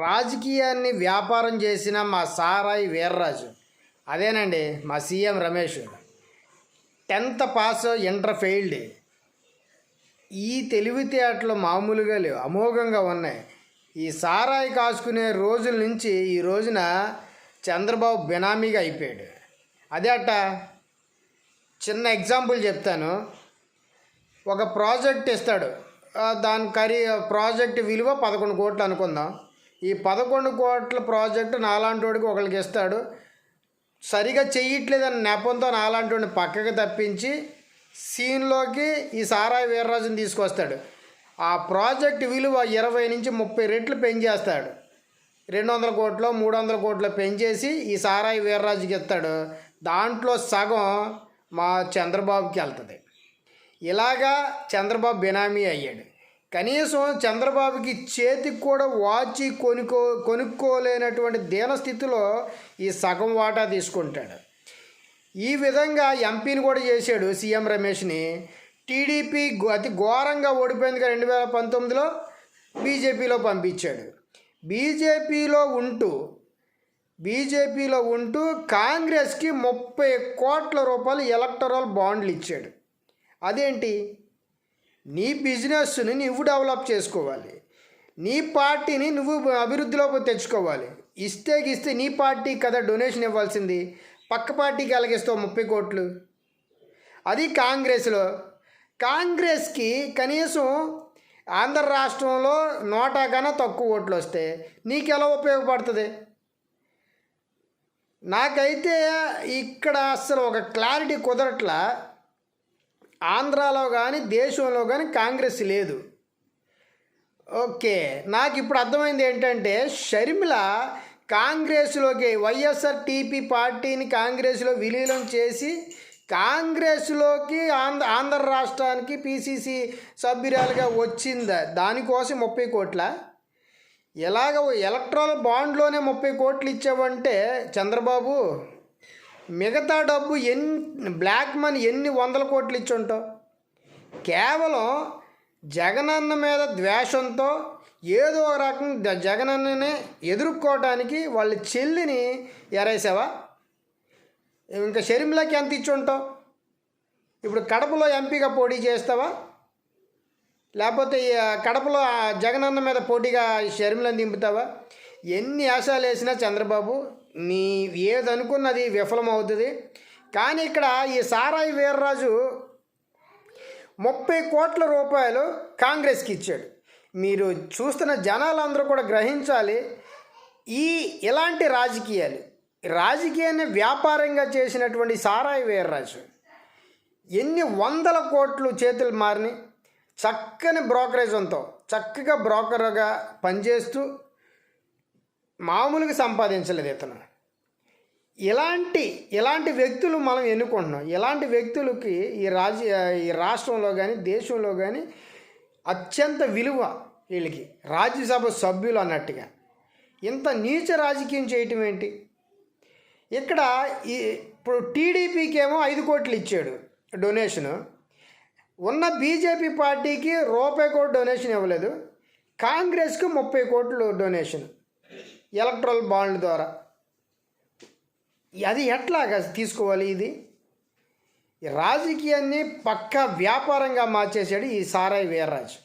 రాజకీయాన్ని వ్యాపారం చేసిన మా సారాయి వీర్రాజు, అదేనండి మా CM Ramesh. 10th pass, inter failed. ఈ తెలివితేటలు మామూలుగా లేవు, అమోఘంగా ఉన్నాయి. ఈ సారాయి కాసుకునే రోజుల నుంచి ఈ రోజున చంద్రబాబు బినామీగా అయిపోయాడు. అదే అట్ట చిన్న ఎగ్జాంపుల్ చెప్తాను. ఒక ప్రాజెక్ట్ ఇస్తాడు, దాని ప్రాజెక్ట్ విలువ 11 కోట్లు అనుకుందాం. ఈ 11 కోట్ల ప్రాజెక్టు నాలాంటి వాడికి ఒకరికి ఇస్తాడు. సరిగా చెయ్యట్లేదని నెపంతో నాలాంటి వాడిని పక్కకి తప్పించి సీన్లోకి ఈ సారాయి వీర్రాజుని తీసుకొస్తాడు. ఆ ప్రాజెక్ట్ విలువ 20 నుంచి 30 రెట్లు పెంచేస్తాడు. 200 కోట్లు 300 కోట్లు పెంచేసి ఈ సారాయి వీర్రాజుకి ఇస్తాడు. దాంట్లో సగం మా చంద్రబాబుకి వెళ్తుంది. ఇలాగా చంద్రబాబు బినామీ అయ్యాడు. కనీసం చంద్రబాబుకి చేతికి కూడా వాచి కొనుక్కోలేనటువంటి దీనస్థితిలో ఈ సగం వాటా తీసుకుంటాడు. ఈ విధంగా ఎంపీని కూడా చేశాడు సీఎం రమేష్ని. టీడీపీ అతి ఘోరంగా ఓడిపోయిందిగా 2019లో బీజేపీలో పంపించాడు. బీజేపీలో ఉంటూ కాంగ్రెస్కి 30 కోట్ల రూపాయలు ఎలక్టరల్ బాండ్లు ఇచ్చాడు. అదేంటి? నీ బిజినెస్ని నువ్వు డెవలప్ చేసుకోవాలి, నీ పార్టీని నువ్వు అభివృద్ధిలోకి తెచ్చుకోవాలి. ఇస్తే నీ పార్టీ కదా డొనేషన్ ఇవ్వాల్సింది, పక్క పార్టీకి ఎలాగిస్తావు 30 కోట్లు? అది కాంగ్రెస్కి కనీసం ఆంధ్ర రాష్ట్రంలో 100 కన్నా తక్కువ ఓట్లు వస్తే నీకెలా ఉపయోగపడుతుంది? నాకైతే ఇక్కడ అసలు ఒక క్లారిటీ కుదరట్లా. ఆంధ్రాలో కానీ దేశంలో కానీ కాంగ్రెస్ లేదు. ఓకే, నాకు ఇప్పుడు అర్థమైంది ఏంటంటే షర్మిల కాంగ్రెస్లోకి వైఎస్ఆర్టీపీ పార్టీని కాంగ్రెస్లో విలీనం చేసి కాంగ్రెస్లోకి ఆంధ్ర రాష్ట్రానికి పీసీసీ సభ్యురాలుగా వచ్చిందా? దానికోసం 30 కోట్ల ఎలాగ ఎలక్ట్రల్ బాండ్లోనే 30 కోట్లు ఇచ్చావంటే చంద్రబాబు, మిగతా డబ్బు బ్లాక్ మనీ ఎన్ని 100 కోట్లు ఇచ్చి ఉంటావు? కేవలం జగనన్న మీద ద్వేషంతో ఏదో ఒక రకంగా జగనన్ననే ఎదుర్కోవడానికి వాళ్ళ చెల్లిని ఎరేసావా? ఇంకా షర్మిలకి ఎంత ఇచ్చి ఉంటావు? ఇప్పుడు కడపలో ఎంపీగా పోటీ చేస్తావా? లేకపోతే కడపలో జగనన్న మీద పోటీగా షర్మిలను దింపుతావా? ఎన్ని ఆశాలు వేసినా చంద్రబాబు నీ ఏదనుకున్నది విఫలమవుతుంది. కానీ ఇక్కడ ఈ సారాయి వీర్రాజు 30 కోట్ల రూపాయలు కాంగ్రెస్కి ఇచ్చాడు. మీరు చూస్తున్న జనాలందరూ కూడా గ్రహించాలి. ఇలాంటి రాజకీయాన్ని వ్యాపారంగా చేసినటువంటి సారాయి వీర్రాజు ఎన్ని 100 కోట్లు చేతులు మారినాయి. చక్కని బ్రోకరేజంతో చక్కగా బ్రోకర్గా పనిచేస్తూ మామూలుగా సంపాదించలేదు ఇతను. ఇలాంటి వ్యక్తులు మనం ఎన్నుకుంటున్నాం. ఇలాంటి వ్యక్తులకి ఈ రాష్ట్రంలో కానీ దేశంలో కానీ అత్యంత విలువ. వీళ్ళకి రాజ్యసభ సభ్యులు అన్నట్టుగా ఇంత నీచ రాజకీయం చేయటం ఏంటి? ఇక్కడ ఇప్పుడు టీడీపీకి ఏమో 5 కోట్లు ఇచ్చాడు డొనేషను. ఉన్న బీజేపీ పార్టీకి రూపాయి కూడా డొనేషన్ ఇవ్వలేదు. కాంగ్రెస్కి 30 కోట్లు డొనేషన్ ఎలక్ట్రల్ బాండ్ ద్వారా. అది ఎట్లాగా తీసుకోవాలి? ఇది రాజకీయాన్ని పక్కా వ్యాపారంగా మార్చేసాడు ఈ సారాయి వీర్రాజు.